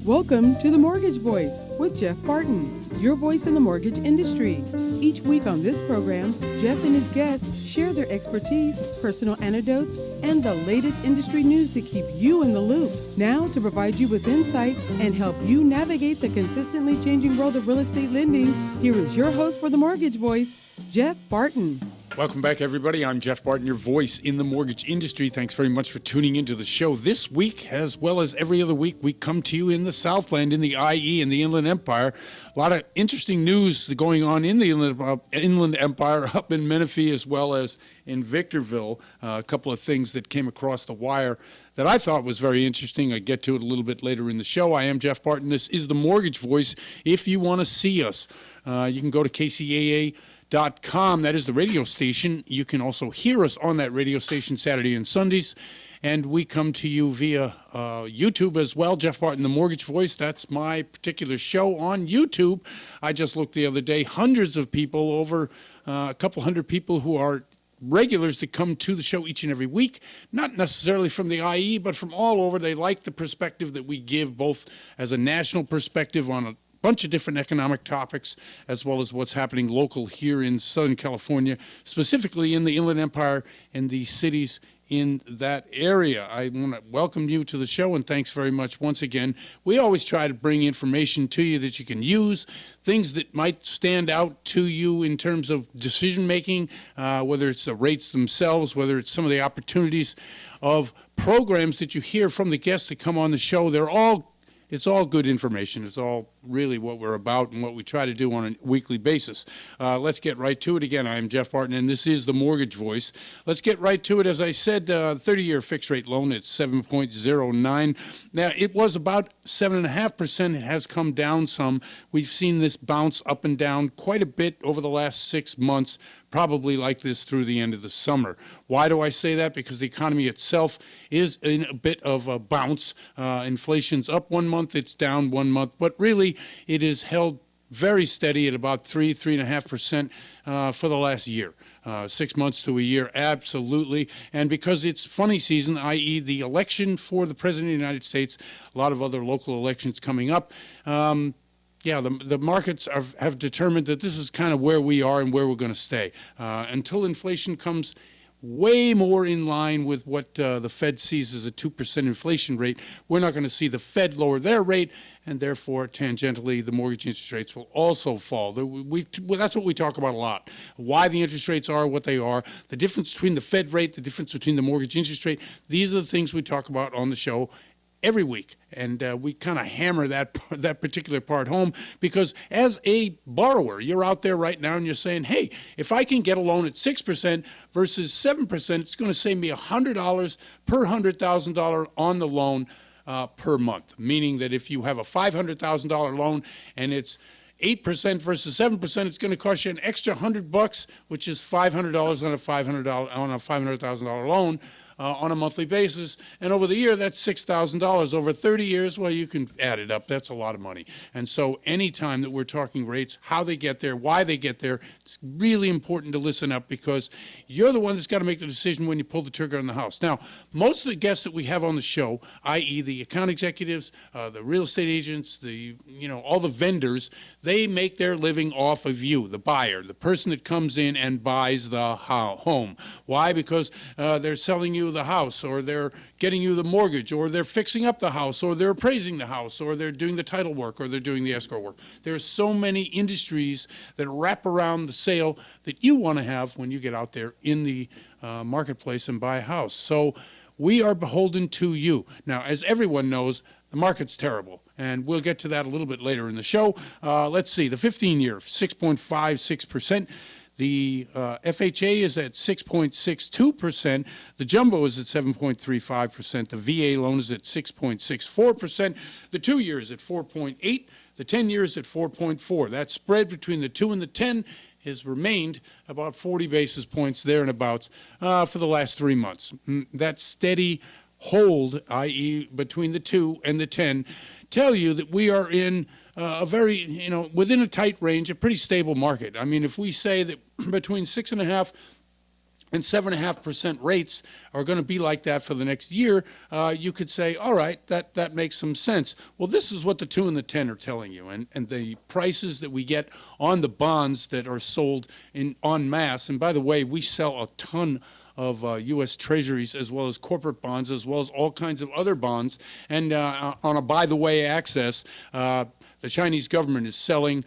Welcome to The Mortgage Voice with Jeff Barton, your voice in the mortgage industry. Each week on this program, Jeff and his guests share their expertise, personal anecdotes, and the latest industry news to keep you in the loop. Now, to provide you with insight and help you navigate the consistently changing world of real estate lending, here is your host for The Mortgage Voice, Jeff Barton. Welcome back, everybody. I'm Jeff Barton, your voice in the mortgage industry. Thanks very much for tuning into the show. This week, as well as every other week, we come to you in the Southland, in the IE, in the Inland Empire. A lot of interesting news going on in the Inland Empire, up in Menifee, as well as in Victorville. A couple of things that came across the wire that I thought was very interesting. I get to it a little bit later in the show. I am Jeff Barton. This is the Mortgage Voice. If you want to see us, you can go to KCAA.com. That is the radio station. You can also hear us on that radio station Saturday and Sundays. And we come to you via YouTube as well. Jeff Barton, the Mortgage Voice. That's my particular show on YouTube. I just looked the other day, hundreds of people, over a couple hundred people who are regulars that come to the show each and every week, not necessarily from the IE, but from all over. They like the perspective that we give, both as a national perspective on a bunch of different economic topics, as well as what's happening local here in Southern California, specifically in the Inland Empire and the cities in that area. I want to welcome you to the show, and thanks very much once again. We always try to bring information to you that you can use, things that might stand out to you in terms of decision making, whether it's the rates themselves, whether it's some of the opportunities of programs that you hear from the guests that come on the show. It's all good information. It's all really what we're about and what we try to do on a weekly basis. Let's get right to it. Again, I'm Jeff Barton, and this is the Mortgage Voice. Let's get right to it. As I said, 30-year fixed rate loan at 7.09. Now, it was about 7.5%. It has come down some. We've seen this bounce up and down quite a bit over the last 6 months, probably like this through the end of the summer. Why do I say that? Because the economy itself is in a bit of a bounce. Inflation's up 1 month, it's down 1 month, but really it is held very steady at about 3.5% for the last year. 6 months to a year, absolutely. And because it's funny season, i.e. the election for the President of the United States, a lot of other local elections coming up, the markets have determined that this is kind of where we are and where we're going to stay. Until inflation comes way more in line with what the Fed sees as a 2% inflation rate, we're not going to see the Fed lower their rate, and therefore, tangentially, the mortgage interest rates will also fall. That's what we talk about a lot, why the interest rates are what they are, the difference between the Fed rate, the difference between the mortgage interest rate. These are the things we talk about on the show every week, and we kind of hammer that particular part home, because as a borrower, you're out there right now and you're saying, hey, if I can get a loan at 6% versus 7%, it's going to save me $100 per $100,000 on the loan per month, meaning that if you have a $500,000 loan and it's 8% versus 7%, it's going to cost you an extra $100, which is $500 on a $500,000 loan on a monthly basis. And over the year, that's $6,000. Over 30 years, well, you can add it up. That's a lot of money. And so anytime that we're talking rates, how they get there, why they get there, it's really important to listen up, because you're the one that's got to make the decision when you pull the trigger on the house. Now, most of the guests that we have on the show, i.e. the account executives, the real estate agents, all the vendors, they make their living off of you, the buyer, the person that comes in and buys the home. Why? Because they're selling you the house, or they're getting you the mortgage, or they're fixing up the house, or they're appraising the house, or they're doing the title work, or they're doing the escrow work. There's so many industries that wrap around the sale that you want to have when you get out there in the marketplace and buy a house. So we are beholden to you. Now, as everyone knows, the market's terrible, and we'll get to that a little bit later in the show. Let's see, the 15-year, 6.56%. The FHA is at 6.62%. The jumbo is at 7.35%. The VA loan is at 6.64%. The 2 years at 4.8%. The 10 years at 4.4%. That spread between the 2 and the 10 has remained about 40 basis points there and abouts for the last 3 months. That steady hold, i.e. between the 2 and the 10, tell you that we are in a very, within a tight range, a pretty stable market. I mean, if we say that between 6.5 and 7.5% rates are going to be like that for the next year, you could say, all right, that makes some sense. Well, this is what the 2 and the 10 are telling you, and the prices that we get on the bonds that are sold in en masse. And by the way, we sell a ton of U.S. Treasuries as well as corporate bonds as well as all kinds of other bonds. And on a by-the-way access, the Chinese government is selling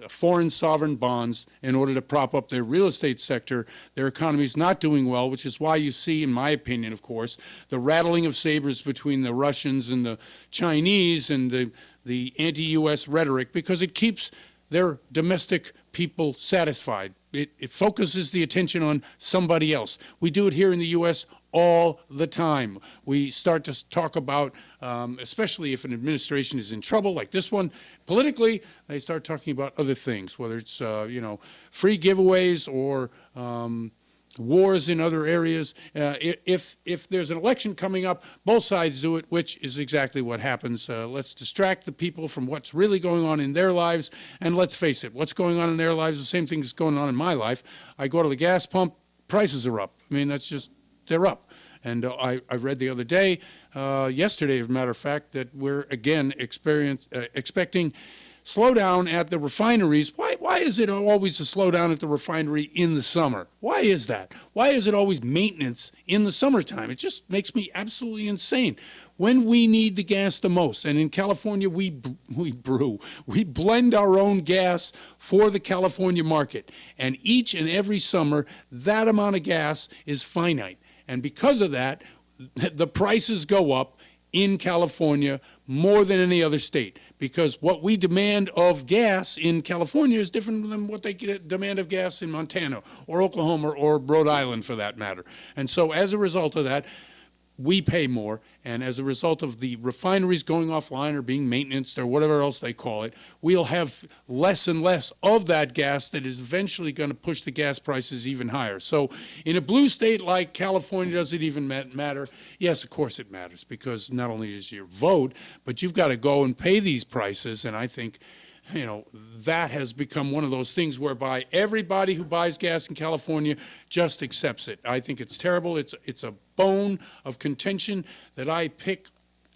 foreign sovereign bonds in order to prop up their real estate sector. Their economy is not doing well, which is why you see, in my opinion, of course, the rattling of sabers between the Russians and the Chinese and the anti-U.S. rhetoric, because it keeps their domestic people satisfied. It focuses the attention on somebody else. We do it here in the U.S. all the time. We start to talk about, especially if an administration is in trouble like this one, politically, they start talking about other things, whether it's, free giveaways or wars in other areas. If there's an election coming up, both sides do it, which is exactly what happens. Let's distract the people from what's really going on in their lives, and let's face it, what's going on in their lives is the same thing that's going on in my life. I go to the gas pump, prices are up. I mean, that's just, they're up. And I read the other day, yesterday, as a matter of fact, that we're again expecting slowdown at the refineries. Why is it always a slowdown at the refinery in the summer? Why is that? Why is it always maintenance in the summertime? It just makes me absolutely insane. When we need the gas the most, and in California we blend our own gas for the California market, and each and every summer that amount of gas is finite. And because of that, the prices go up in California more than any other state, because what we demand of gas in California is different than what they demand of gas in Montana or Oklahoma or Rhode Island, for that matter. And so as a result of that, we pay more, and as a result of the refineries going offline or being maintenanced or whatever else they call it, we'll have less and less of that gas that is eventually going to push the gas prices even higher. So in a blue state like California, does it even matter? Yes, of course it matters, because not only is your vote, but you've got to go and pay these prices, and I think that has become one of those things whereby everybody who buys gas in California just accepts it. I think it's terrible. It's a bone of contention that I pick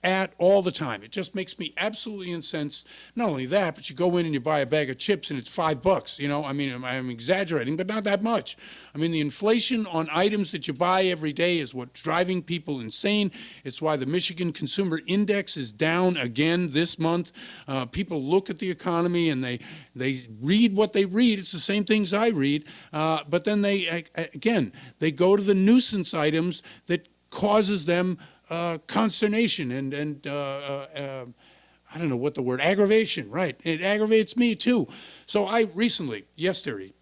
at all the time. It just makes me absolutely incensed. Not only that, but you go in and you buy a bag of chips and it's $5. I mean, I'm exaggerating, but not that much. I mean, the inflation on items that you buy every day is what's driving people insane. It's why the Michigan Consumer Index is down again this month. People look at the economy and they read what they read. It's the same things I read, but then they go to the nuisance items that causes them consternation and I don't know what the word, aggravation, right? It aggravates me too. So I recently, yesterday,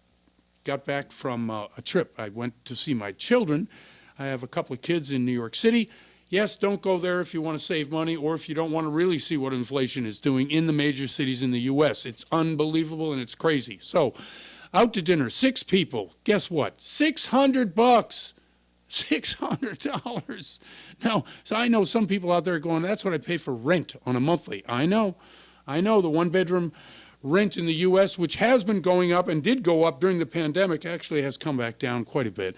got back from a trip. I went to see my children. I have a couple of kids in New York City. Yes, don't go there if you want to save money or if you don't want to really see what inflation is doing in the major cities in the U.S. It's unbelievable and it's crazy. So out to dinner, 6 people. Guess what? $600. $600. Now, so I know some people out there going, that's what I pay for rent on a monthly. I know the one-bedroom rent in the U.S., which has been going up and did go up during the pandemic, actually has come back down quite a bit.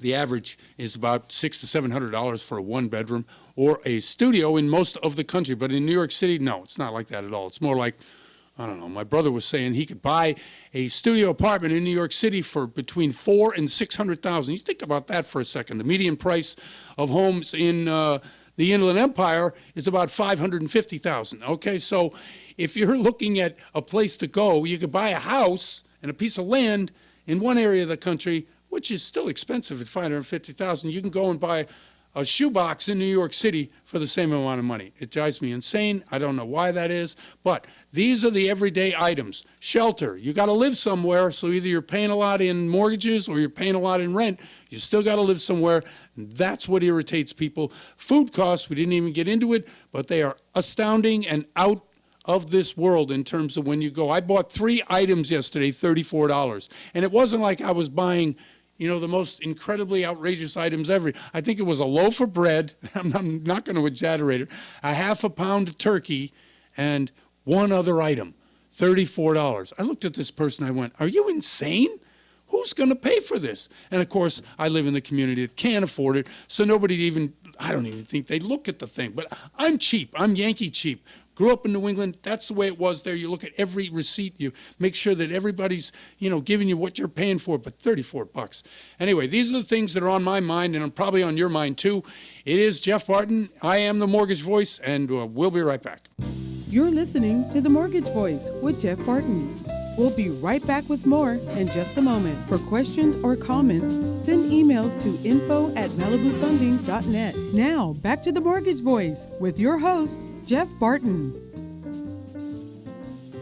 The average is about $600 to $700 for a one-bedroom or a studio in most of the country. But in New York City, no, it's not like that at all. It's more like, I don't know, my brother was saying he could buy a studio apartment in New York City for between $400,000 and $600,000. You think about that for a second. The median price of homes in the Inland Empire is about $550,000. Okay, so if you're looking at a place to go, you could buy a house and a piece of land in one area of the country, which is still expensive at $550,000. You can go and buy a shoebox in New York City for the same amount of money. It drives me insane. I don't know why that is, but these are the everyday items. Shelter, you got to live somewhere, so either you're paying a lot in mortgages or you're paying a lot in rent. You still got to live somewhere. That's what irritates people. Food costs, we didn't even get into it, but they are astounding and out of this world in terms of when you go. I bought 3 items yesterday, $34, and it wasn't like I was buying the most incredibly outrageous items ever. I think it was a loaf of bread, I'm not going to exaggerate it, a half a pound of turkey, and one other item, $34. I looked at this person, I went, are you insane? who's going to pay for this? And of course, I live in the community that can't afford it, so I don't even think they look at the thing. But I'm cheap. I'm Yankee cheap. Grew up in New England. That's the way it was there. You look at every receipt. You make sure that everybody's, giving you what you're paying for, but $34. Anyway, these are the things that are on my mind, and I'm probably on your mind too. It is Jeff Barton. I am the Mortgage Voice, and we'll be right back. You're listening to The Mortgage Voice with Jeff Barton. We'll be right back with more in just a moment. For questions or comments, send emails to info@malibufunding.net. Now, back to The Mortgage Voice with your host, Jeff Barton.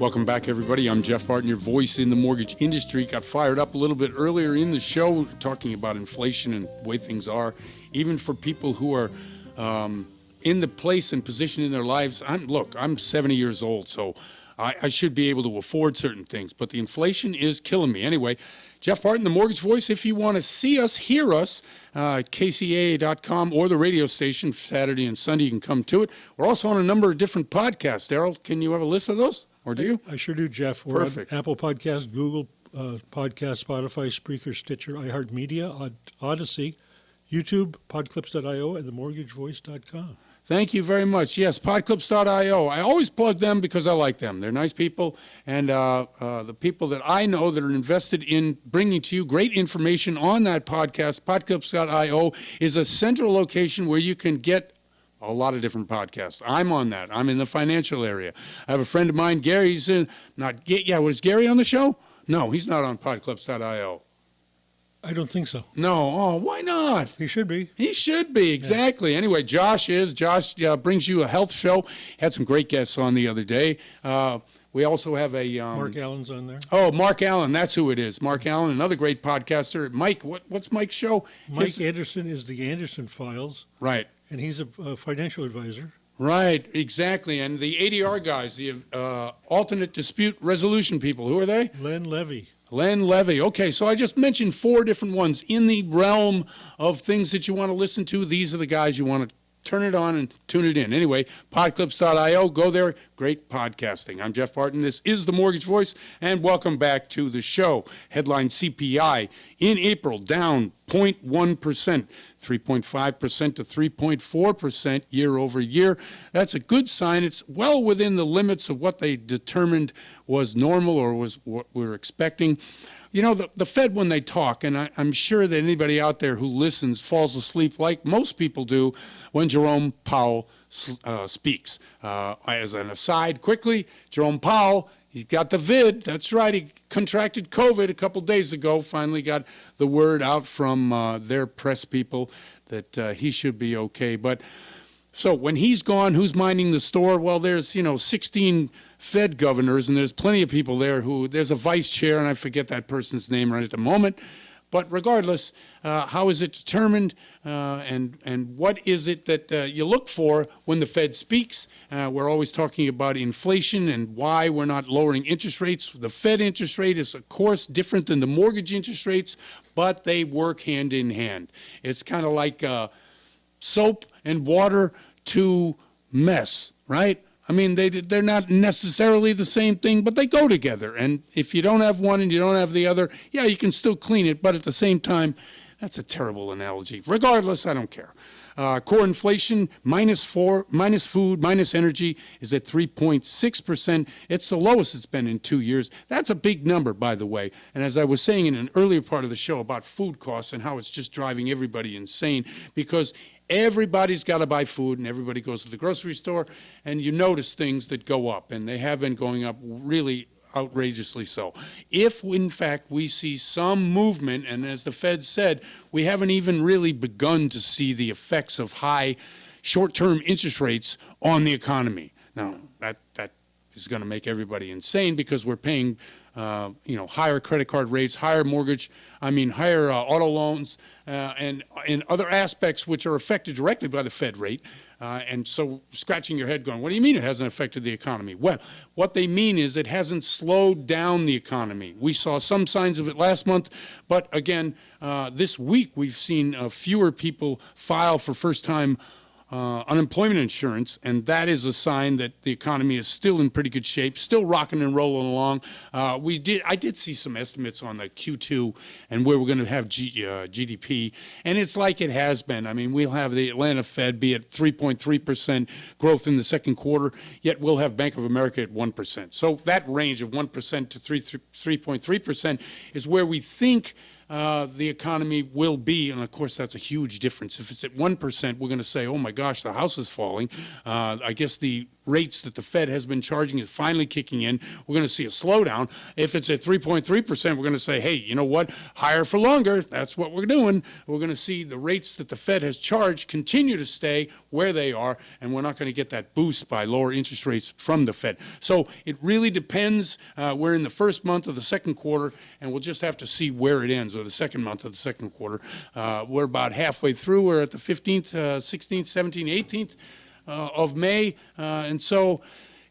Welcome back, everybody. I'm Jeff Barton, your voice in the mortgage industry. Got fired up a little bit earlier in the show talking about inflation and the way things are, even for people who are in the place and position in their lives. I'm 70 years old, so I should be able to afford certain things, but the inflation is killing me. Anyway, Jeff Barton, the Mortgage Voice. If you want to see us, hear us, kcaa.com or the radio station, Saturday and Sunday, you can come to it. We're also on a number of different podcasts. Darryl, can you have a list of those, or do you? I sure do, Jeff. We're Perfect. on Apple Podcasts, Google Podcasts, Spotify, Spreaker, Stitcher, iHeartMedia, Odyssey, YouTube, podclips.io, and themortgagevoice.com. Thank you very much. Yes, podclips.io. I always plug them because I like them. They're nice people, and the people that I know that are invested in bringing to you great information on that podcast, podclips.io, is a central location where you can get a lot of different podcasts. I'm on that. I'm in the financial area. I have a friend of mine, Gary. Was Gary on the show? No, he's not on podclips.io. I don't think so. No. Oh, why not? He should be. He should be, exactly. Yeah. Anyway, Josh brings you a health show. Had some great guests on the other day. We also have a... Mark Allen's on there. Oh, Mark Allen, that's who it is. Mark Allen, another great podcaster. Mike, what's Mike's show? Mike Anderson is the Anderson Files. Right. And he's a financial advisor. Right, exactly. And the ADR guys, the alternate dispute resolution people, who are they? Len Levy. Okay, so I just mentioned 4 different ones in the realm of things that you want to listen to. These are the guys you want to turn it on and tune it in. Anyway, podclips.io, go there. Great podcasting. I'm Jeff Barton. This is The Mortgage Voice, and welcome back to the show. Headline CPI in April down 0.1%, 3.5% to 3.4% year over year. That's a good sign. It's well within the limits of what they determined was normal or was what we're expecting. You know, the Fed, when they talk, and I'm sure that anybody out there who listens falls asleep like most people do when Jerome Powell speaks. As an aside, quickly, Jerome Powell, he's got the vid. That's right. He contracted COVID a couple days ago. Finally got the word out from their press people that he should be okay. But so when he's gone, who's minding the store? Well, there's, 16 Fed governors, and there's plenty of people there there's a vice chair, and I forget that person's name right at the moment. But regardless, how is it determined, and what is it that you look for when the Fed speaks? We're always talking about inflation and why we're not lowering interest rates. The Fed interest rate is, of course, different than the mortgage interest rates, but they work hand in hand. It's kind of like soap and water to mess, right? I mean, they're not necessarily the same thing, but they go together. And if you don't have one and you don't have the other, yeah, you can still clean it. But at the same time, that's a terrible analogy. Regardless, I don't care. Core inflation, minus food, minus energy, is at 3.6%. It's the lowest it's been in 2 years. That's a big number, by the way. And as I was saying in an earlier part of the show about food costs and how it's just driving everybody insane, because everybody's got to buy food, and everybody goes to the grocery store, and you notice things that go up, and they have been going up really outrageously so. If, in fact, we see some movement, and as the Fed said, we haven't even really begun to see the effects of high short-term interest rates on the economy. Now, that is going to make everybody insane because we're paying higher credit card rates, higher auto loans, and other aspects which are affected directly by the Fed rate. And so scratching your head going, what do you mean it hasn't affected the economy? Well, what they mean is it hasn't slowed down the economy. We saw some signs of it last month, but again, this week we've seen fewer people file for first-time unemployment insurance, and that is a sign that the economy is still in pretty good shape, still rocking and rolling along. I did see some estimates on the Q2 and where we're going to have GDP, and it's like it has been. I mean, we'll have the Atlanta Fed be at 3.3% growth in the second quarter, yet we'll have Bank of America at 1%. So that range of 1% to 3.3% is where we think the economy will be, and of course that's a huge difference. If it's at 1%, we're going to say, oh my gosh, the house is falling. I guess the rates that the Fed has been charging is finally kicking in. We're going to see a slowdown. If it's at 3.3%, we're going to say, hey, you know what? Higher for longer. That's what we're doing. We're going to see the rates that the Fed has charged continue to stay where they are, and we're not going to get that boost by lower interest rates from the Fed. So it really depends. We're in the first month of the second quarter, and we'll just have to see where it ends, or the second month of the second quarter. We're about halfway through. We're at the 15th, 16th, 17th, 18th of May, and so,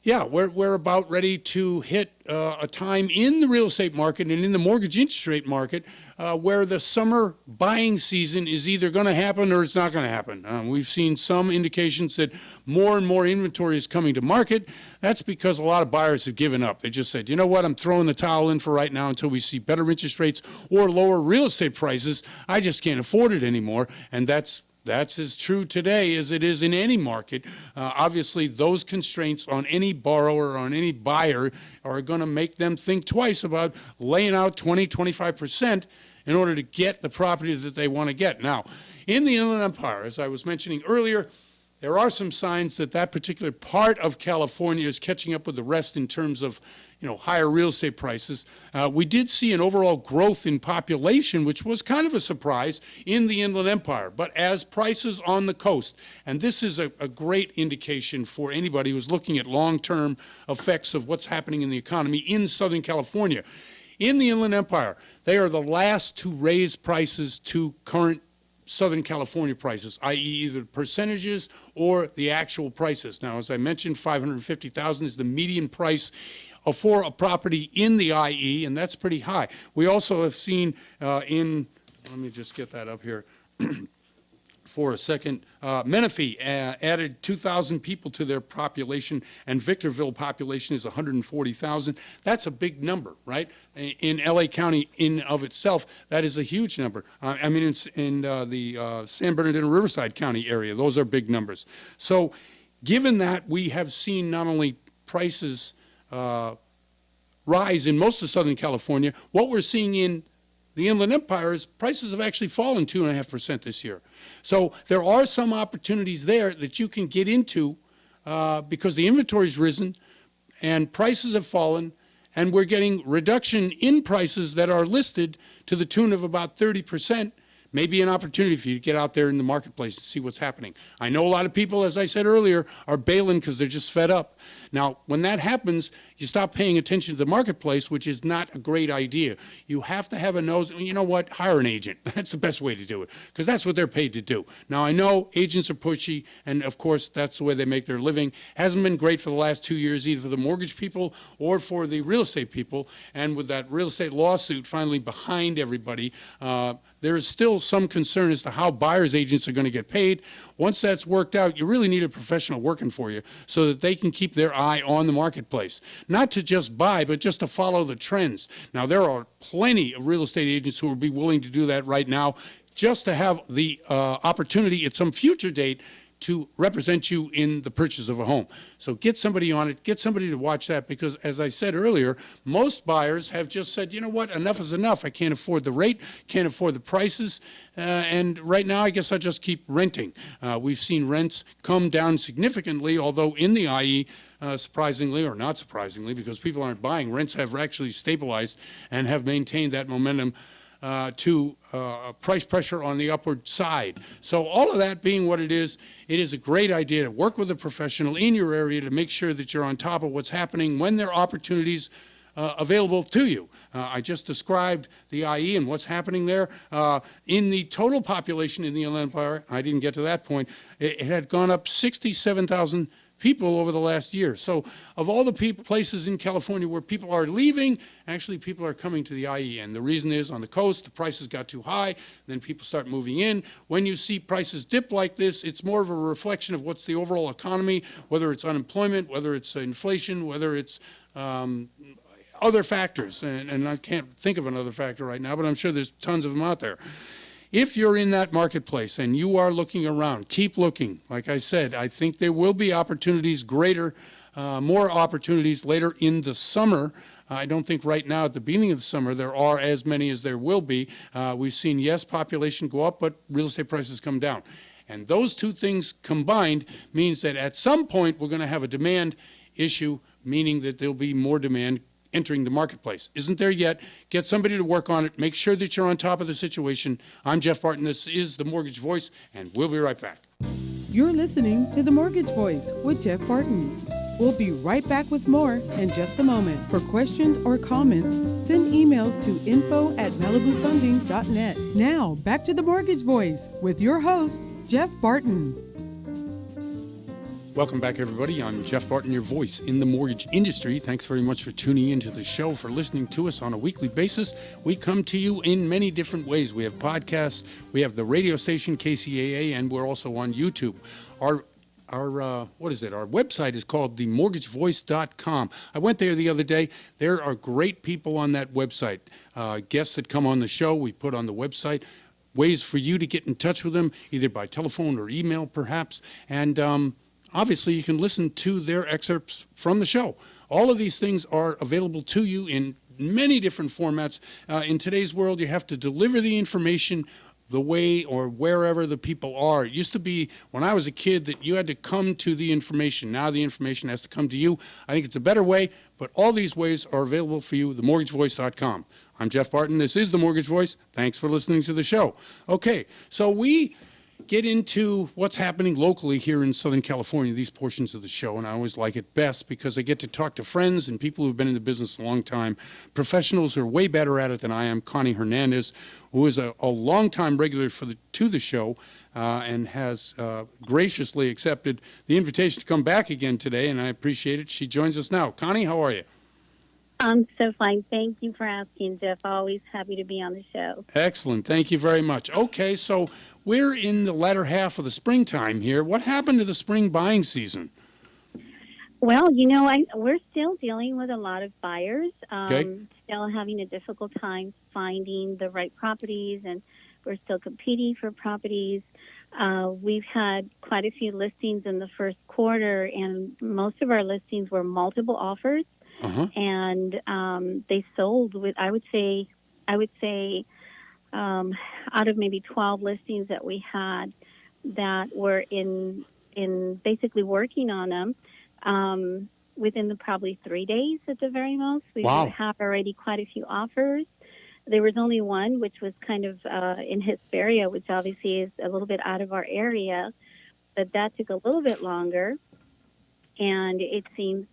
yeah, we're about ready to hit a time in the real estate market and in the mortgage interest rate market where the summer buying season is either going to happen or it's not going to happen. We've seen some indications that more and more inventory is coming to market. That's because a lot of buyers have given up. They just said, you know what, I'm throwing the towel in for right now until we see better interest rates or lower real estate prices. I just can't afford it anymore, and that's as true today as it is in any market. Obviously, those constraints on any borrower, on any buyer, are going to make them think twice about laying out 20, 25% in order to get the property that they want to get. Now, in the Inland Empire, as I was mentioning earlier, there are some signs that that particular part of California is catching up with the rest in terms of, higher real estate prices. We did see an overall growth in population, which was kind of a surprise in the Inland Empire. But as prices on the coast, and this is a great indication for anybody who's looking at long-term effects of what's happening in the economy in Southern California. In the Inland Empire, they are the last to raise prices to current Southern California prices, i.e. either percentages or the actual prices. Now, as I mentioned, $550,000 is the median price for a property in the IE, and that's pretty high. We also have seen let me just get that up here for a second. Menifee added 2,000 people to their population, and Victorville population is 140,000. That's a big number, right? In LA County in of itself, that is a huge number. I mean, in the San Bernardino Riverside County area, those are big numbers. So given that we have seen not only prices rise in most of Southern California, what we're seeing in the Inland Empire is prices have actually fallen 2.5% this year. So there are some opportunities there that you can get into because the inventory's risen and prices have fallen, and we're getting reduction in prices that are listed to the tune of about 30%. Maybe an opportunity for you to get out there in the marketplace to see what's happening. I know a lot of people, as I said earlier, are bailing because they're just fed up. Now, when that happens, you stop paying attention to the marketplace, which is not a great idea. You have to have a nose. You know what? Hire an agent. That's the best way to do it because that's what they're paid to do. Now, I know agents are pushy, and of course, that's the way they make their living. Hasn't been great for the last 2 years, either for the mortgage people or for the real estate people. And with that real estate lawsuit finally behind everybody, there is still some concern as to how buyers agents are going to get paid. Once that's worked out, you really need a professional working for you so that they can keep their eye on the marketplace. Not to just buy, but just to follow the trends. Now, there are plenty of real estate agents who would be willing to do that right now just to have the opportunity at some future date to represent you in the purchase of a home. So get somebody on it, get somebody to watch that, because as I said earlier, most buyers have just said, you know what, enough is enough. I can't afford the rate, can't afford the prices, and right now I guess I'll just keep renting. We've seen rents come down significantly, although in the IE, surprisingly or not surprisingly, because people aren't buying, rents have actually stabilized and have maintained that momentum to price pressure on the upward side. So all of that being what it is a great idea to work with a professional in your area to make sure that you're on top of what's happening when there are opportunities available to you. I just described the IE and what's happening there. In the total population in the Inland Empire, I didn't get to that point, it had gone up 67,000 people over the last year. So of all the places in California where people are leaving, actually people are coming to the IE. And the reason is on the coast, the prices got too high, then people start moving in. When you see prices dip like this, it's more of a reflection of what's the overall economy, whether it's unemployment, whether it's inflation, whether it's other factors. And I can't think of another factor right now, but I'm sure there's tons of them out there. If you're in that marketplace and you are looking around, keep looking. Like I said, I think there will be opportunities more opportunities later in the summer. I don't think right now at the beginning of the summer there are as many as there will be. We've seen, yes, population go up, but real estate prices come down. And those two things combined means that at some point we're going to have a demand issue, meaning that there'll be more demand entering the marketplace. Isn't there yet? Get somebody to work on it. Make sure that you're on top of the situation. I'm Jeff Barton. This is The Mortgage Voice, and we'll be right back. You're listening to The Mortgage Voice with Jeff Barton. We'll be right back with more in just a moment. For questions or comments, send emails to info@malibufunding.net. Now, back to The Mortgage Voice with your host, Jeff Barton. Welcome back, everybody. I'm Jeff Barton, your voice in the mortgage industry. Thanks very much for tuning into the show, for listening to us on a weekly basis. We come to you in many different ways. We have podcasts, we have the radio station, KCAA, and we're also on YouTube. Our website is called themortgagevoice.com. I went there the other day. There are great people on that website. Guests that come on the show, we put on the website. Ways for you to get in touch with them, either by telephone or email, perhaps. And obviously, you can listen to their excerpts from the show. All of these things are available to you in many different formats. In today's world, you have to deliver the information the way or wherever the people are. It used to be, when I was a kid, that you had to come to the information. Now the information has to come to you. I think it's a better way, but all these ways are available for you, themortgagevoice.com. I'm Jeff Barton. This is The Mortgage Voice. Thanks for listening to the show. Okay, so we get into what's happening locally here in Southern California, these portions of the show, and I always like it best because I get to talk to friends and people who've been in the business a long time, professionals who are way better at it than I am. Connie Hernandez, who is a longtime regular to the show and has graciously accepted the invitation to come back again today, and I appreciate it. She joins us now. Connie, how are you? I'm so fine. Thank you for asking, Jeff. Always happy to be on the show. Excellent. Thank you very much. Okay, so we're in the latter half of the springtime here. What happened to the spring buying season? Well, we're still dealing with a lot of buyers, still having a difficult time finding the right properties, and we're still competing for properties. We've had quite a few listings in the first quarter, and most of our listings were multiple offers. And they sold with, I would say, out of maybe 12 listings that we had that were in basically working on them, within probably 3 days at the very most. We have already quite a few offers. There was only one, which was kind of in Hesperia, which obviously is a little bit out of our area, but that took a little bit longer, and it seems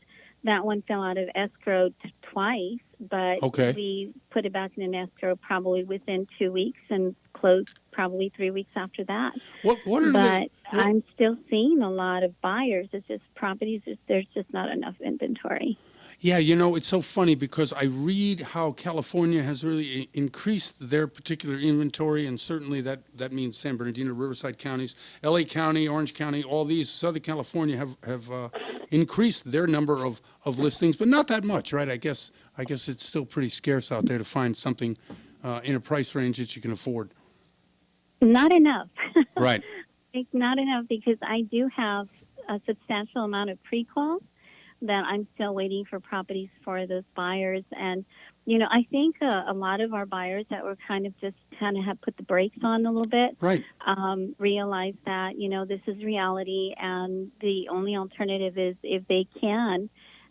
that one fell out of escrow twice, but we put it back in an escrow probably within 2 weeks and closed probably 3 weeks after that. I'm still seeing a lot of buyers. It's just properties, there's just not enough inventory. Yeah, it's so funny because I read how California has really increased their particular inventory, and certainly that means San Bernardino, Riverside counties, LA County, Orange County, all these, Southern California have increased their number of listings, but not that much, right? I guess it's still pretty scarce out there to find something in a price range that you can afford. Not enough. Right. It's not enough because I do have a substantial amount of pre-calls that I'm still waiting for properties for those buyers. And, I think a lot of our buyers that were kind of have put the brakes on a little bit, right. Realize that, this is reality, and the only alternative is if they can,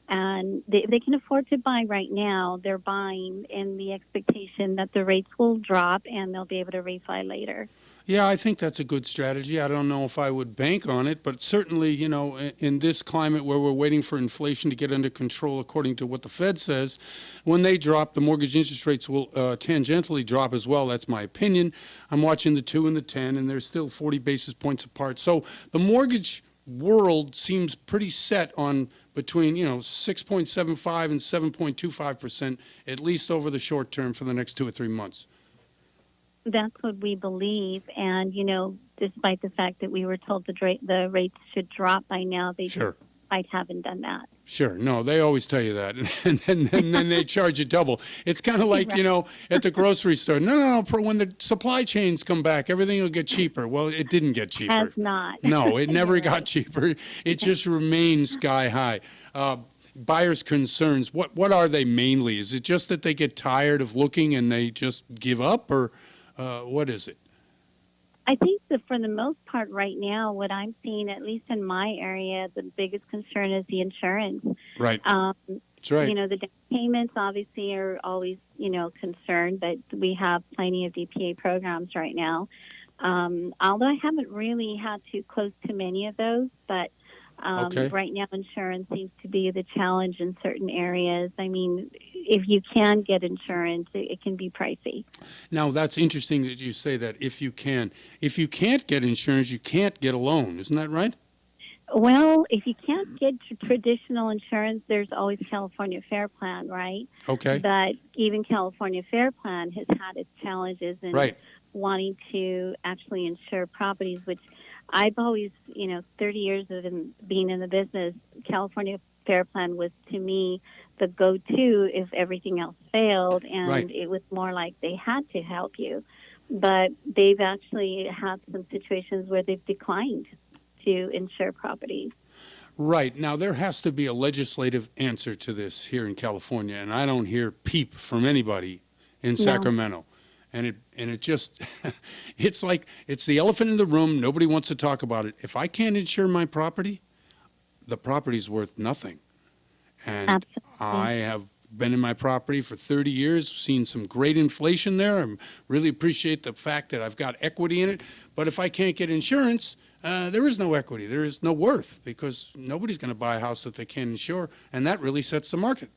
and they can afford to buy right now, they're buying in the expectation that the rates will drop and they'll be able to refi later. Yeah, I think that's a good strategy. I don't know if I would bank on it, but certainly, in this climate where we're waiting for inflation to get under control, according to what the Fed says, when they drop, the mortgage interest rates will tangentially drop as well. That's my opinion. I'm watching the 2 and the 10, and they're still 40 basis points apart. So the mortgage world seems pretty set on between 6.75 and 7.25%, at least over the short term for the next 2 or 3 months. That's what we believe, and despite the fact that we were told the rates should drop by now, they Sure. just haven't done that. Sure. No, they always tell you that, and then they charge you double. It's kind of like, Right. at the grocery store. No, when the supply chains come back, everything will get cheaper. Well, it didn't get cheaper. Has not. No, it never You're got right. cheaper. It just remains sky high. Buyers' concerns, what are they mainly? Is it just that they get tired of looking and they just give up, or what is it? I think that for the most part right now, what I'm seeing, at least in my area, the biggest concern is the insurance. Right. That's right. The down payments obviously are always, concerned, but we have plenty of DPA programs right now. Although I haven't really had to close too many of those, but Okay. right now insurance seems to be the challenge in certain areas. I mean, if you can get insurance, it can be pricey. Now, that's interesting that you say that if you can. If you can't get insurance, you can't get a loan. Isn't that right? Well, if you can't get traditional insurance, there's always California Fair Plan, right? Okay. But even California Fair Plan has had its challenges in Right. wanting to actually insure properties, which I've always, 30 years of being in the business, California Fair Plan was to me the go-to if everything else failed, and Right. it was more like they had to help you. But they've actually had some situations where they've declined to insure properties. Right. Now, there has to be a legislative answer to this here in California, and I don't hear peep from anybody in Sacramento. And it just, it's like, it's the elephant in the room. Nobody wants to talk about it. If I can't insure my property, the property's worth nothing. And Absolutely. I have been in my property for 30 years, seen some great inflation there. I really appreciate the fact that I've got equity in it. But if I can't get insurance, there is no equity. There is no worth, because nobody's going to buy a house that they can't insure. And that really sets the market.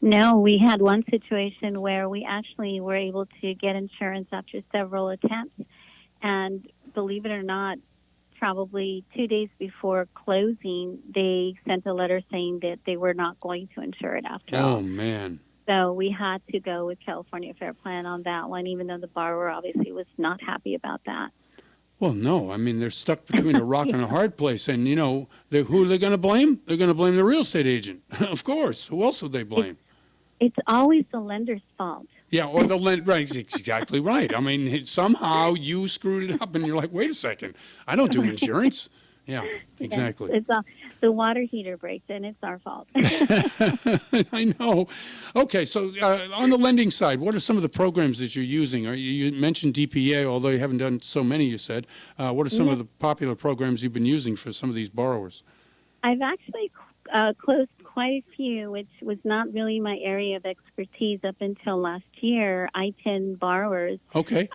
No, we had one situation where we actually were able to get insurance after several attempts. And believe it or not, probably 2 days before closing, they sent a letter saying that they were not going to insure it after all. Oh, man. So we had to go with California Fair Plan on that one, even though the borrower obviously was not happy about that. Well, no. I mean, they're stuck between a rock and a hard place. And, who are they going to blame? They're going to blame the real estate agent. Of course. Who else would they blame? It's always the lender's fault. Yeah, or the lender. Right, exactly right. I mean, somehow you screwed it up, and you're like, wait a second, I don't do insurance. Yeah, exactly. Yes, the water heater breaks, and it's our fault. I know. Okay, so on the lending side, what are some of the programs that you're using? You mentioned DPA, although you haven't done so many, you said. What are some of the popular programs you've been using for some of these borrowers? I've actually closed quite a few, which was not really my area of expertise up until last year. I-10 borrowers. Okay.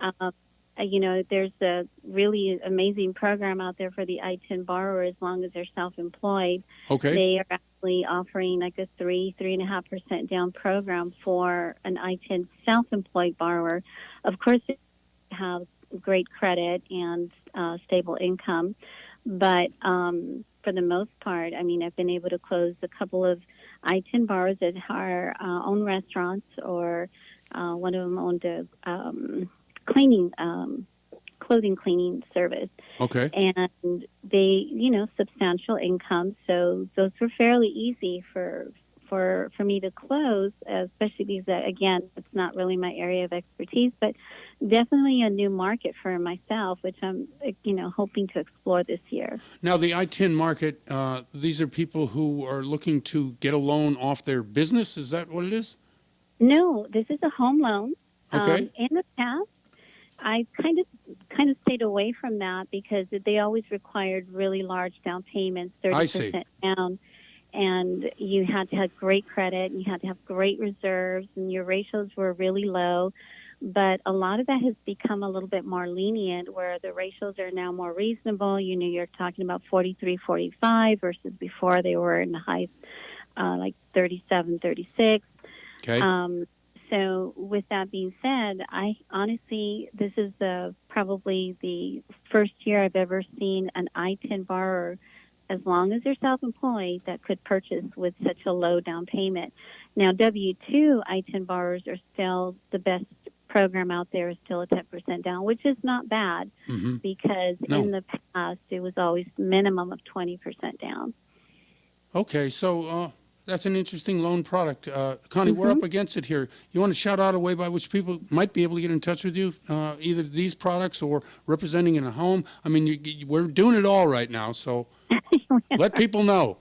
There's a really amazing program out there for the I-10 borrower as long as they're self-employed. Okay. They are actually offering like a 3.5% down program for an I-10 self-employed borrower. Of course, they have great credit and stable income, but for the most part, I mean, I've been able to close a couple of I-10 borrowers that are own restaurants, or one of them owned a clothing cleaning service. Okay. And they, substantial income. So those were fairly easy for me to close, especially because, again, it's not really my area of expertise, but definitely a new market for myself, which I'm, hoping to explore this year. Now, the I-10 market, these are people who are looking to get a loan off their business. Is that what it is? No, this is a home loan. Okay. In the past, I kind of stayed away from that because they always required really large down payments, 30% down. And you had to have great credit, and you had to have great reserves, and your ratios were really low. But a lot of that has become a little bit more lenient, where the ratios are now more reasonable. You're talking about 43, 45 versus before they were in the high, like 37, 36. Okay. So with that being said, I honestly, this is probably the first year I've ever seen an I-10 borrower, as long as they're self-employed, that could purchase with such a low down payment. Now, W-2 I-10 borrowers are still the best program out there, is still a 10% down, which is not bad, because in the past it was always minimum of 20% down. Okay, so that's an interesting loan product. Connie, we're up against it here. You want to shout out a way by which people might be able to get in touch with you, either these products or representing in a home? I mean, we're doing it all right now, so let people know.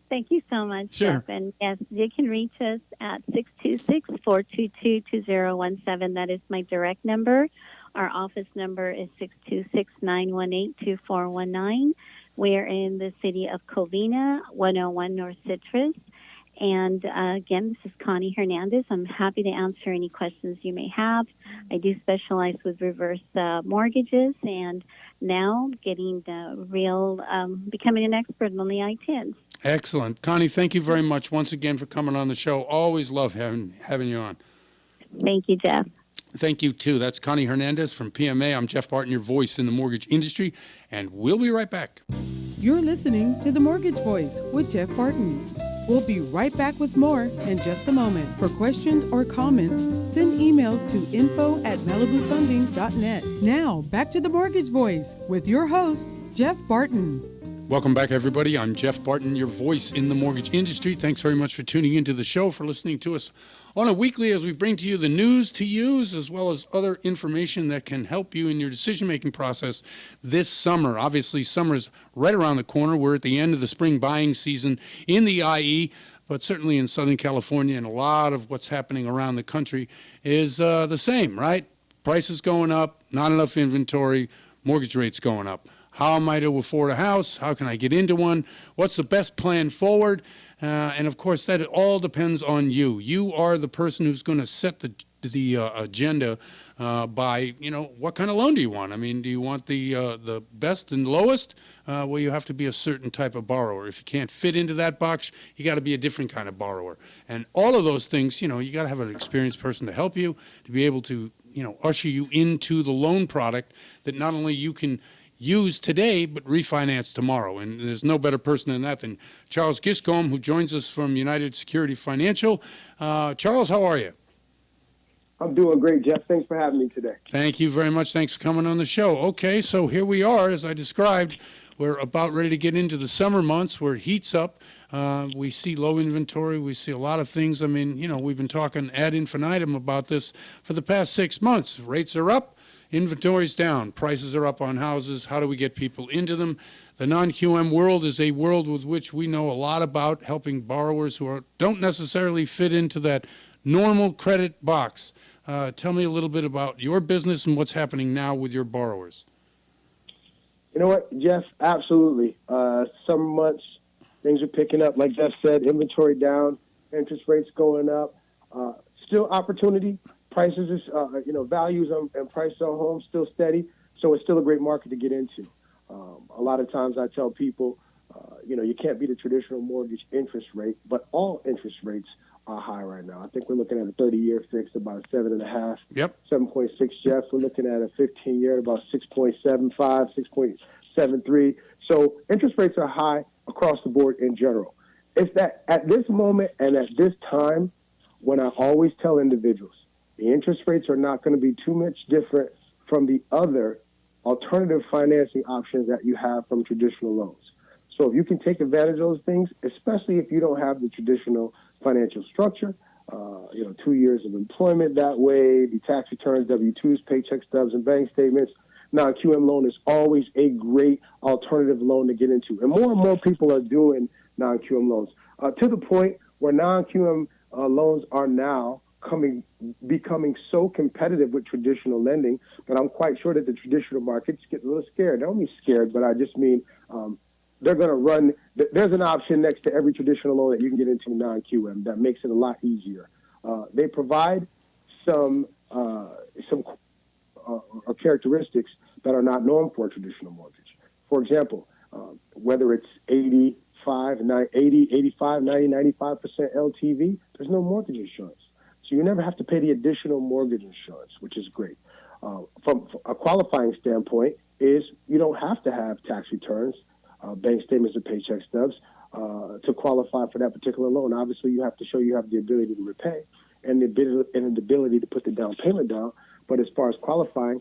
Thank you so much, Sure. Jeff. And yes, you can reach us at 626-422-2017. That is my direct number. Our office number is 626-918-2419. We're in the city of Covina, 101 North Citrus. And again, this is Connie Hernandez. I'm happy to answer any questions you may have. I do specialize with reverse mortgages, and now getting becoming an expert on the I-10s. Excellent. Connie, thank you very much once again for coming on the show. Always love having you on. Thank you, Jeff. Thank you, too. That's Connie Hernandez from PMA. I'm Jeff Barton, your voice in the mortgage industry, and we'll be right back. You're listening to The Mortgage Voice with Jeff Barton. We'll be right back with more in just a moment. For questions or comments, send emails to info@malibufunding.net. Now, back to The Mortgage Voice with your host, Jeff Barton. Welcome back, everybody. I'm Jeff Barton, your voice in the mortgage industry. Thanks very much for tuning into the show, for listening to us on a weekly as we bring to you the news to use, as well as other information that can help you in your decision-making process this summer. Obviously, summer's right around the corner. We're at the end of the spring buying season in the IE, but certainly in Southern California, and a lot of what's happening around the country is the same, right? Prices going up, not enough inventory, mortgage rates going up. How am I to afford a house? How can I get into one? What's the best plan forward? And of course, that all depends on you. You are the person who's going to set the agenda by, what kind of loan do you want? I mean, do you want the best and lowest? Well, you have to be a certain type of borrower. If you can't fit into that box, you got to be a different kind of borrower. And all of those things, you got to have an experienced person to help you, to be able to, usher you into the loan product that not only you can use today, but refinance tomorrow. And there's no better person than that than Charles Giscombe, who joins us from United Security Financial. Charles, how are you? I'm doing great, Jeff. Thanks for having me today. Thank you very much. Thanks for coming on the show. Okay, so here we are, as I described. We're about ready to get into the summer months where it heats up. We see low inventory. We see a lot of things. I mean, we've been talking ad infinitum about this for the past 6 months. Rates are up. Inventory's down. Prices are up on houses. How do we get people into them? The non-QM world is a world with which we know a lot about, helping borrowers who don't necessarily fit into that normal credit box. Tell me a little bit about your business and what's happening now with your borrowers. You know what, Jeff? Absolutely. Summer months, things are picking up. Like Jeff said, inventory down, interest rates going up. Still opportunity. Prices, values and prices on homes still steady, so it's still a great market to get into. A lot of times I tell people, you can't beat a traditional mortgage interest rate, but all interest rates are high right now. I think we're looking at a 30-year fixed about 7.5, 7.6, Jeff. We're looking at a 15-year at about 6.75, 6.73. So interest rates are high across the board in general. It's that at this moment and at this time when I always tell individuals, the interest rates are not going to be too much different from the other alternative financing options that you have from traditional loans. So if you can take advantage of those things, especially if you don't have the traditional financial structure, 2 years of employment that way, the tax returns, W-2s, paycheck stubs, and bank statements, non-QM loan is always a great alternative loan to get into. And more people are doing non-QM loans to the point where non-QM loans are now becoming so competitive with traditional lending that I'm quite sure that the traditional markets get a little scared. I don't mean scared, but I just mean they're going to run. There's an option next to every traditional loan that you can get into non-QM that makes it a lot easier. They provide some characteristics that are not known for a traditional mortgage. For example, whether it's 85, 90, 95% LTV, there's no mortgage insurance. So you never have to pay the additional mortgage insurance, which is great. From a qualifying standpoint is you don't have to have tax returns, bank statements, or paycheck stubs to qualify for that particular loan. Obviously, you have to show you have the ability to repay and the ability to put the down payment down. But as far as qualifying,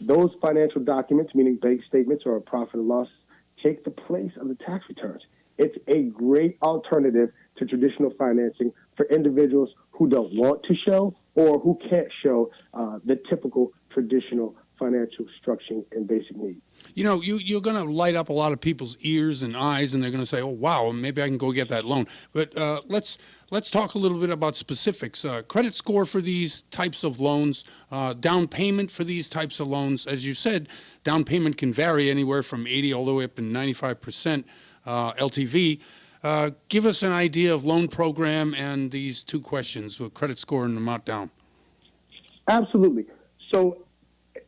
those financial documents, meaning bank statements or a profit and loss, take the place of the tax returns. It's a great alternative to traditional financing for individuals who don't want to show or who can't show the typical traditional financial structuring and basic needs. You know, you're going to light up a lot of people's ears and eyes, and they're going to say, "Oh, wow, maybe I can go get that loan." But let's talk a little bit about specifics. Credit score for these types of loans, down payment for these types of loans. As you said, down payment can vary anywhere from 80 all the way up to 95% LTV. Give us an idea of loan program and these two questions with credit score and amount down. Absolutely. So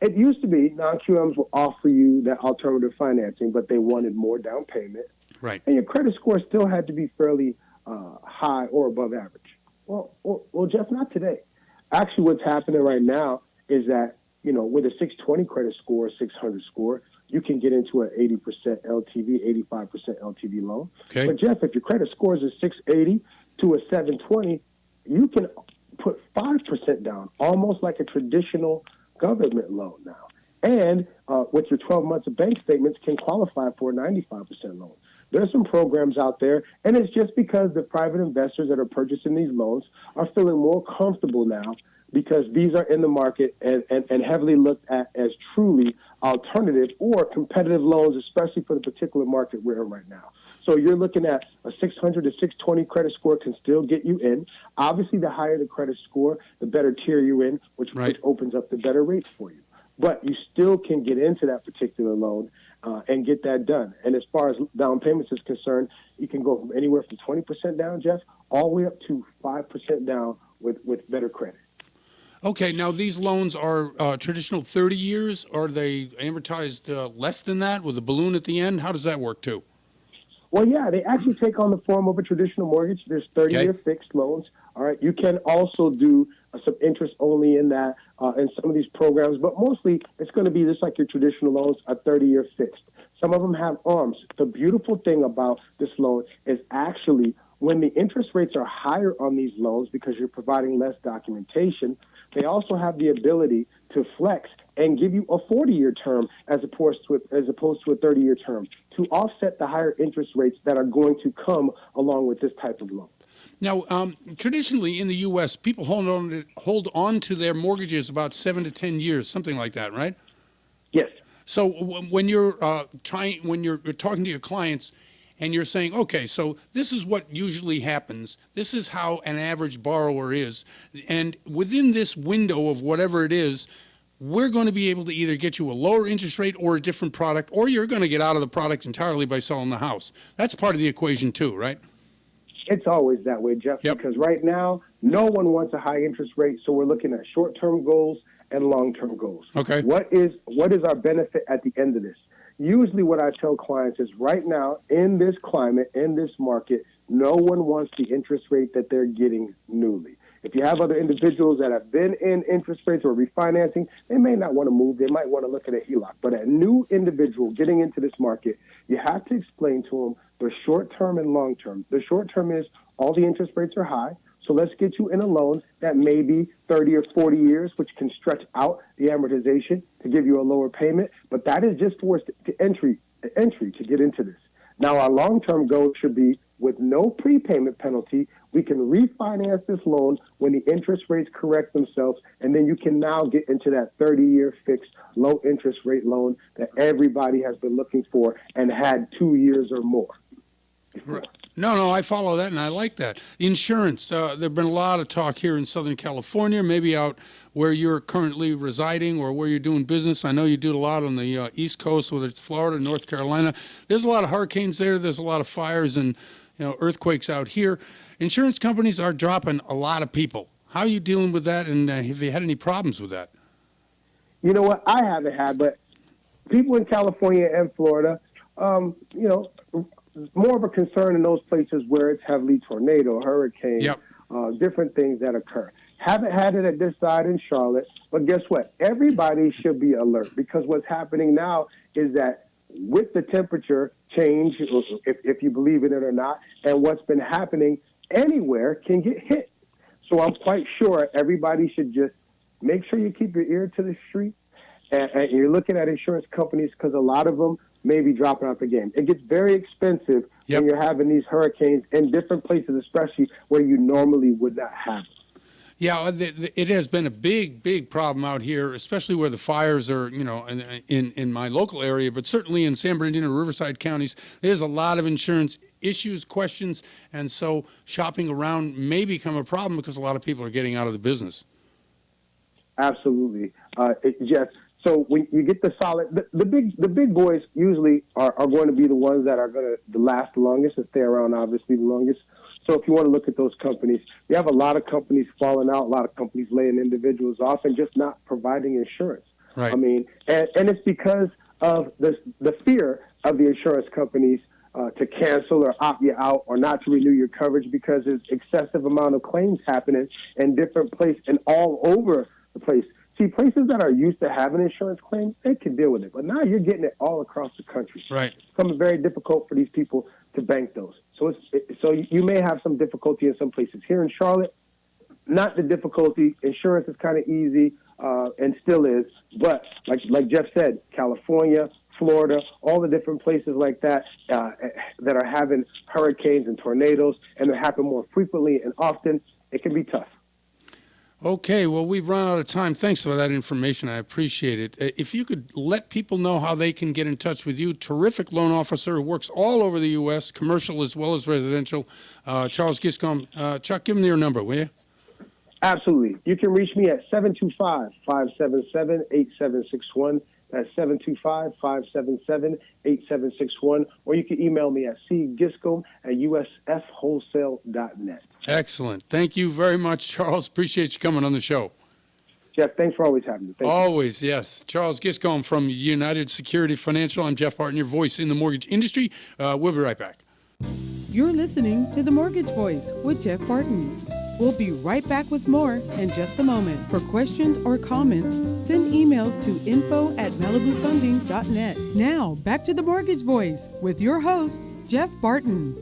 it used to be non-QMs will offer you that alternative financing, but they wanted more down payment. Right. And your credit score still had to be fairly high or above average. Well, Jeff, not today. Actually, what's happening right now is that, you know, with a 620 credit score, 600 score, you can get into an 80% LTV, 85% LTV loan. Okay. But, Jeff, if your credit score is a 680 to a 720, you can put 5% down, almost like a traditional government loan now. And with your 12 months of bank statements can qualify for a 95% loan. There's some programs out there, and it's just because the private investors that are purchasing these loans are feeling more comfortable now because these are in the market and heavily looked at as truly alternative or competitive loans, especially for the particular market we're in right now. So you're looking at a 600 to 620 credit score can still get you in. Obviously, the higher the credit score, the better tier you're in, which opens up the better rates for you. But you still can get into that particular loan and get that done. And as far as down payments is concerned, you can go from anywhere from 20% down, Jeff, all the way up to 5% down with better credit. Okay, now these loans are traditional 30 years. Are they amortized less than that with a balloon at the end? How does that work too? Well, yeah, they actually take on the form of a traditional mortgage. There's 30-year fixed loans. All right, you can also do some interest only in that in some of these programs, but mostly it's going to be just like your traditional loans, a 30-year fixed. Some of them have arms. The beautiful thing about this loan is actually when the interest rates are higher on these loans because you're providing less documentation, they also have the ability to flex and give you a 40-year term as opposed to a 30-year term to offset the higher interest rates that are going to come along with this type of loan. Now, traditionally in the U.S., people hold on to their mortgages about 7 to 10 years, something like that, right? Yes. So when you're talking to your clients and you're saying, okay, so this is what usually happens, this is how an average borrower is, and within this window of whatever it is, we're going to be able to either get you a lower interest rate or a different product, or you're going to get out of the product entirely by selling the house. That's part of the equation too, right? It's always that way, Jeff, because right now, no one wants a high interest rate, so we're looking at short-term goals and long-term goals. Okay. What is our benefit at the end of this? Usually what I tell clients is right now, in this climate, in this market, no one wants the interest rate that they're getting newly. If you have other individuals that have been in interest rates or refinancing, they may not want to move. They might want to look at a HELOC. But a new individual getting into this market, you have to explain to them the short term and long term. The short term is all the interest rates are high. So let's get you in a loan that may be 30 or 40 years, which can stretch out the amortization to give you a lower payment. But that is just towards the entry to get into this. Now, our long-term goal should be with no prepayment penalty, we can refinance this loan when the interest rates correct themselves, and then you can now get into that 30-year fixed low interest rate loan that everybody has been looking for and had 2 years or more. Right. No, I follow that, and I like that. Insurance, there have been a lot of talk here in Southern California, maybe out where you're currently residing or where you're doing business. I know you do a lot on the East Coast, whether it's Florida, North Carolina. There's a lot of hurricanes there. There's a lot of fires and earthquakes out here. Insurance companies are dropping a lot of people. How are you dealing with that, and have you had any problems with that? You know what? I haven't had, but people in California and Florida, more of a concern in those places where it's heavily tornado, hurricane, different things that occur. Haven't had it at this side in Charlotte, but guess what? Everybody should be alert, because what's happening now is that with the temperature change, if you believe in it or not, and what's been happening anywhere can get hit. So I'm quite sure everybody should just make sure you keep your ear to the street, and you're looking at insurance companies, because a lot of them may be dropping out the game. It gets very expensive when you're having these hurricanes in different places, especially where you normally would not have it. Yeah, it has been a big problem out here, especially where the fires are, in my local area, but certainly in San Bernardino, Riverside counties. There's a lot of insurance issues, questions, and so shopping around may become a problem because a lot of people are getting out of the business. Absolutely. Jeff, so when you get the solid, the big boys usually are going to be the ones that are going to last the longest and stay around, obviously, the longest. So if you want to look at those companies, you have a lot of companies falling out, a lot of companies laying individuals off and just not providing insurance. Right. I mean, and it's because of the fear of the insurance companies to cancel or opt you out or not to renew your coverage, because there's excessive amount of claims happening in different places and all over the place. See, places that are used to having insurance claims, they can deal with it. But now you're getting it all across the country. Right. It's becoming very difficult for these people to bank those. So you may have some difficulty in some places. Here in Charlotte, not the difficulty. Insurance is kind of easy and still is. But like Jeff said, California, Florida, all the different places like that that are having hurricanes and tornadoes, and they happen more frequently and often, it can be tough. Okay, well, we've run out of time. Thanks for that information. I appreciate it. If you could let people know how they can get in touch with you, terrific loan officer who works all over the U.S., commercial as well as residential, Charles Giscombe. Chuck, give them your number, will you? Absolutely. You can reach me at 725-577-8761. That's 725-577-8761. Or you can email me at cgiscombe@usfwholesale.net. Excellent. Thank you very much, Charles. Appreciate you coming on the show. Jeff, thanks for always having me. Thank always, you. Yes. Charles Giscombe from United Security Financial. I'm Jeff Barton, your voice in the mortgage industry. We'll be right back. You're listening to The Mortgage Voice with Jeff Barton. We'll be right back with more in just a moment. For questions or comments, send emails to info@malibufunding.net. Now, back to The Mortgage Voice with your host, Jeff Barton.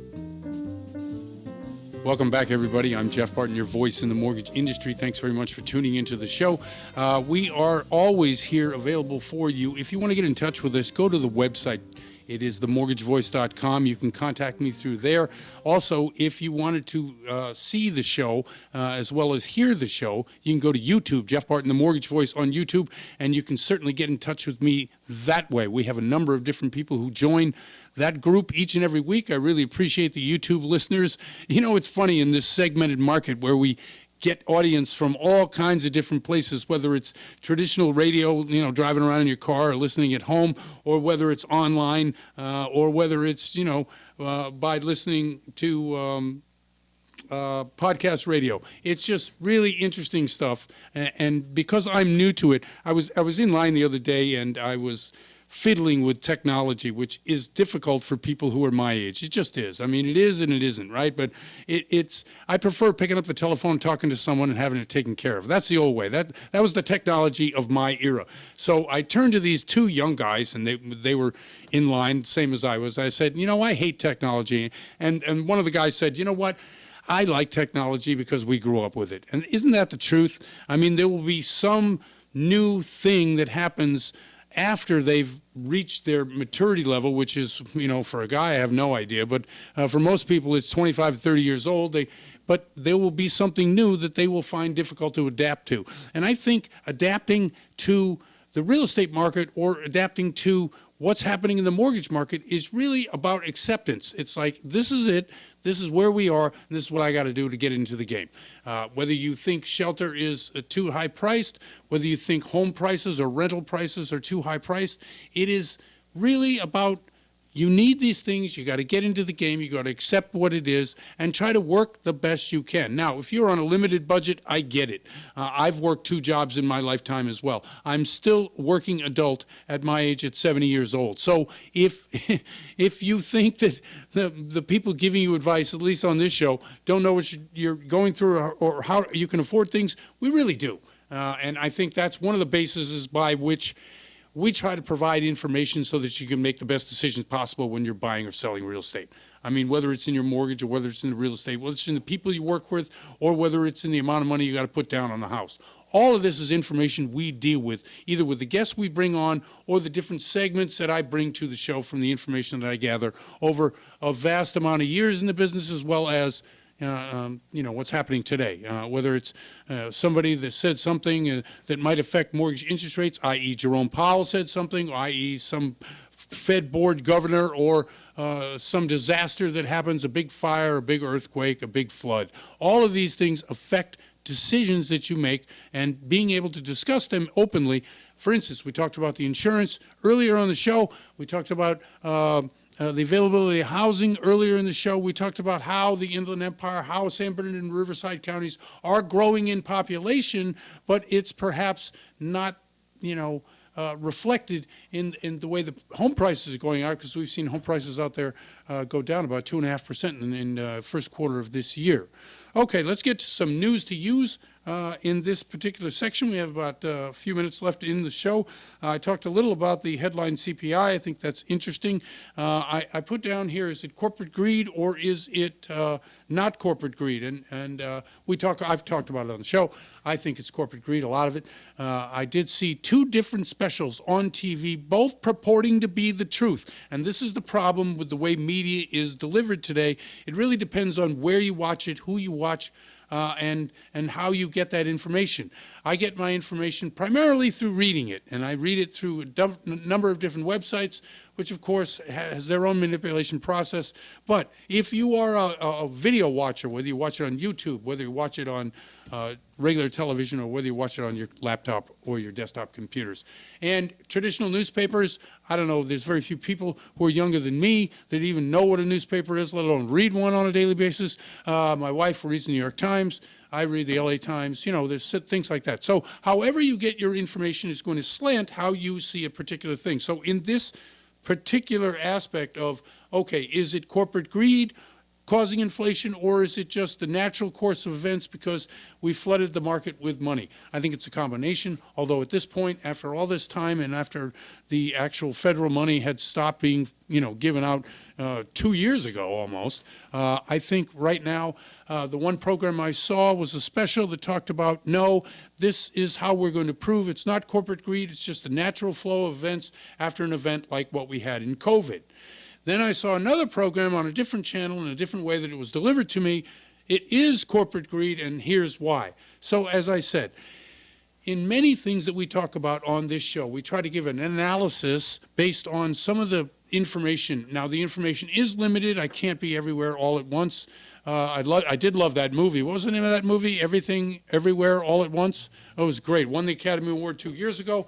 Welcome back, everybody. I'm Jeff Barton, your voice in the mortgage industry. Thanks very much for tuning into the show. We are always here available for you. If you want to get in touch with us, go to the website. It is themortgagevoice.com. You can contact me through there. Also, if you wanted to see the show as well as hear the show, you can go to YouTube, Jeff Barton, The Mortgage Voice on YouTube, and you can certainly get in touch with me that way. We have a number of different people who join that group each and every week. I really appreciate the YouTube listeners. You know, it's funny in this segmented market where we get audience from all kinds of different places, whether it's traditional radio, driving around in your car or listening at home, or whether it's online, or whether it's, by listening to podcast radio. It's just really interesting stuff. And because I'm new to it, I was in line the other day and I was fiddling with technology, which is difficult for people who are my age. It just is. I mean, it is and it isn't, right? But I prefer picking up the telephone, talking to someone, and having it taken care of. That's the old way. That was the technology of my era. So I turned to these two young guys, and they were in line, same as I was. I said, I hate technology. And one of the guys said, you know what? I like technology because we grew up with it. And isn't that the truth? I mean, there will be some new thing that happens after they've reached their maturity level, which is, for a guy, I have no idea, but for most people, it's 25 to 30 years old. But there will be something new that they will find difficult to adapt to. And I think adapting to the real estate market or adapting to what's happening in the mortgage market is really about acceptance. It's like, this is it, this is where we are, and this is what I got to do to get into the game. Whether you think shelter is too high priced, whether you think home prices or rental prices are too high priced, it is really about You need these things. You got to get into the game. You got to accept what it is and try to work the best you can. Now, if you're on a limited budget, I get it. I've worked 2 jobs in my lifetime as well. I'm still working adult at my age at 70 years old. So if if you think that the people giving you advice, at least on this show, don't know what you're going through or how you can afford things, we really do. And I think that's one of the bases by which we try to provide information so that you can make the best decisions possible when you're buying or selling real estate. I mean, whether it's in your mortgage or whether it's in the real estate, whether it's in the people you work with, or whether it's in the amount of money you got to put down on the house. All of this is information we deal with, either with the guests we bring on or the different segments that I bring to the show from the information that I gather over a vast amount of years in the business, as well as what's happening today, whether it's somebody that said something that might affect mortgage interest rates, i.e. Jerome Powell said something, i.e. some Fed board governor, or some disaster that happens, a big fire, a big earthquake, a big flood. All of these things affect decisions that you make, and being able to discuss them openly. For instance, we talked about the insurance earlier on the show. We talked about the availability of housing earlier in the show. We talked about how the Inland Empire, how San Bernardino and Riverside counties are growing in population, but it's perhaps not, reflected in the way the home prices are going out, because we've seen home prices out there go down about 2.5% in first quarter of this year. Okay, let's get to some news to use in this particular section. We have about a few minutes left in the show. I talked a little about the headline CPI. I think that's interesting. I put down here, is it corporate greed or is it not corporate greed? And I've talked about it on the show. I think it's corporate greed, a lot of it. I did see 2 different specials on TV, both purporting to be the truth. And this is the problem with the way media is delivered today. It really depends on where you watch it, who you watch, and how you get that information. I get my information primarily through reading it, and I read it through a number of different websites, which of course has their own manipulation process. But if you are a video watcher, whether you watch it on YouTube, whether you watch it on regular television, or whether you watch it on your laptop or your desktop computers, and traditional newspapers, I don't know, there's very few people who are younger than me that even know what a newspaper is, let alone read one on a daily basis. My wife reads the New York Times. I read the LA Times. There's things like that. So however you get your information is going to slant how you see a particular thing. So in this particular aspect of, okay, is it corporate greed causing inflation, or is it just the natural course of events because we flooded the market with money? I think it's a combination, although at this point, after all this time and after the actual federal money had stopped being given out 2 years ago almost, I think right now the one program I saw was a special that talked about, no, this is how we're going to prove it's not corporate greed, it's just the natural flow of events after an event like what we had in COVID. Then I saw another program on a different channel in a different way that it was delivered to me. It is corporate greed, and here's why. So as I said, in many things that we talk about on this show, we try to give an analysis based on some of the information. Now, the information is limited. I can't be everywhere all at once. I did love that movie. What was the name of that movie? Everything, Everywhere, All at Once? Oh, it was great. Won the Academy Award 2 years ago.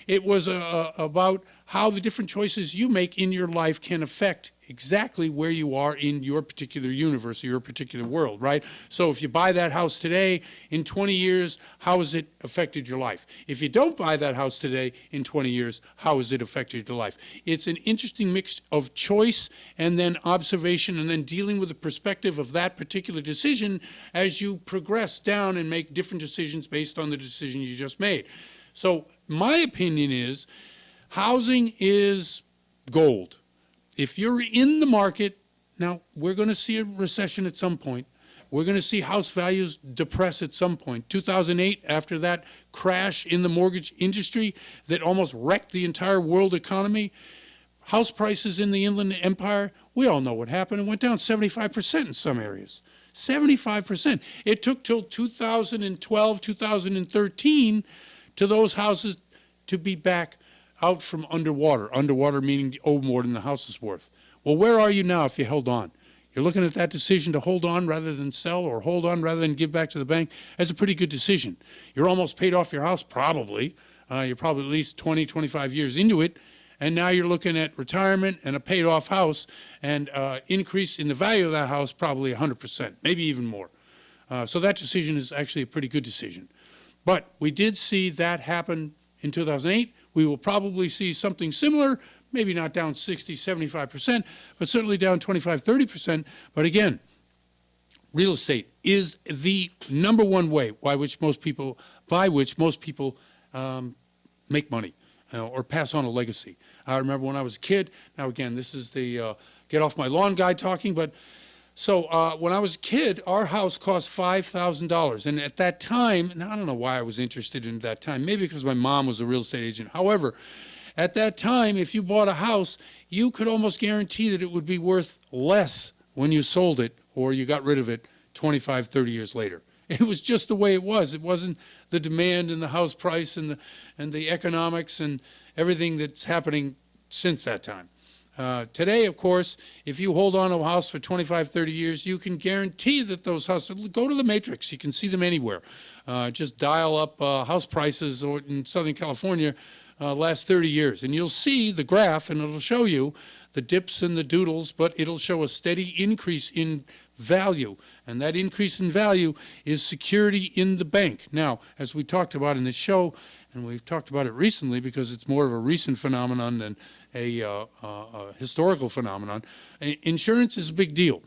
It was about how the different choices you make in your life can affect exactly where you are in your particular universe or your particular world, right? So if you buy that house today, in 20 years, how has it affected your life? If you don't buy that house today, in 20 years, how has it affected your life? It's an interesting mix of choice and then observation and then dealing with the perspective of that particular decision as you progress down and make different decisions based on the decision you just made. So my opinion is housing is gold. If you're in the market, now we're going to see a recession at some point. We're going to see house values depress at some point. 2008, after that crash in the mortgage industry that almost wrecked the entire world economy, house prices in the Inland Empire, we all know what happened. It went down 75% in some areas. 75%. It took till 2012, 2013 to those houses to be back out from underwater. Underwater meaning you owe more than the house is worth. Well, where are you now if you held on? You're looking at that decision to hold on rather than sell, or hold on rather than give back to the bank. That's a pretty good decision. You're almost paid off your house, probably. You're probably at least 20, 25 years into it. and now you're looking at retirement and a paid-off house, and increase in the value of that house probably 100%, maybe even more. So that decision is actually a pretty good decision. But we did see that happen in 2008. We will probably see something similar, maybe not down 60, 75%, but certainly down 25, 30%. But again, real estate is the number one way by which most people make money or pass on a legacy. I remember when I was a kid. Now again, this is the get off my lawn guy talking, but so when I was a kid, our house cost $5,000, and at that time, and I don't know why I was interested in that time, maybe because my mom was a real estate agent. However, at that time, if you bought a house, you could almost guarantee that it would be worth less when you sold it or you got rid of it 25, 30 years later. It was just the way it was. It wasn't the demand and the house price and the economics and everything that's happening since that time. Today, of course, if you hold on to a house for 25, 30 years, you can guarantee that those houses, go to the matrix, you can see them anywhere. Just dial up house prices in Southern California last 30 years, and you'll see the graph, and it'll show you the dips and the doodles, but it'll show a steady increase in value, and that increase in value is security in the bank. Now, as we talked about in this show, and we've talked about it recently because it's more of a recent phenomenon than a historical phenomenon, insurance is a big deal.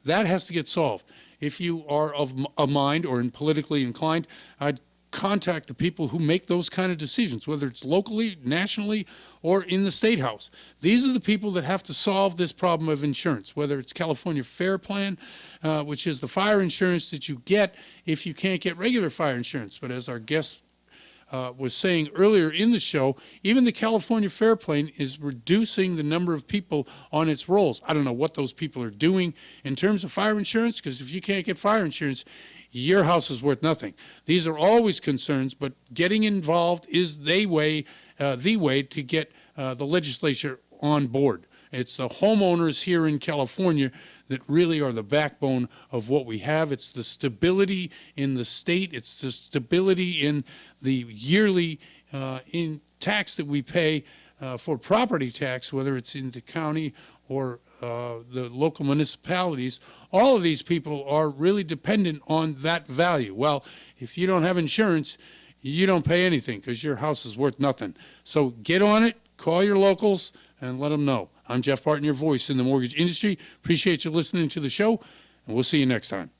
That has to get solved. If you are of a mind or politically inclined, I'd contact the people who make those kind of decisions, whether it's locally, nationally, or in the State House. These are the people that have to solve this problem of insurance, whether it's California Fair Plan, which is the fire insurance that you get if you can't get regular fire insurance. But as our guest was saying earlier in the show, even the California Fair Plan is reducing the number of people on its rolls. I don't know what those people are doing in terms of fire insurance, because if you can't get fire insurance, your house is worth nothing. These are always concerns, but getting involved is the way to get the legislature on board. It's the homeowners here in California that really are the backbone of what we have. It's the stability in the state. It's the stability in the yearly in tax that we pay for property tax, whether it's in the county or the local municipalities. All of these people are really dependent on that value. Well, if you don't have insurance, you don't pay anything because your house is worth nothing. So get on it, call your locals, and let them know. I'm Jeff Barton, your voice in the mortgage industry. Appreciate you listening to the show, and we'll see you next time.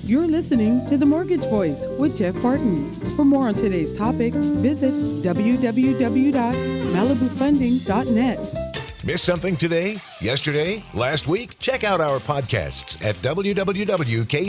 You're listening to The Mortgage Voice with Jeff Barton. For more on today's topic, visit www.malibufunding.net. Missed something today, yesterday, last week? Check out our podcasts at www.k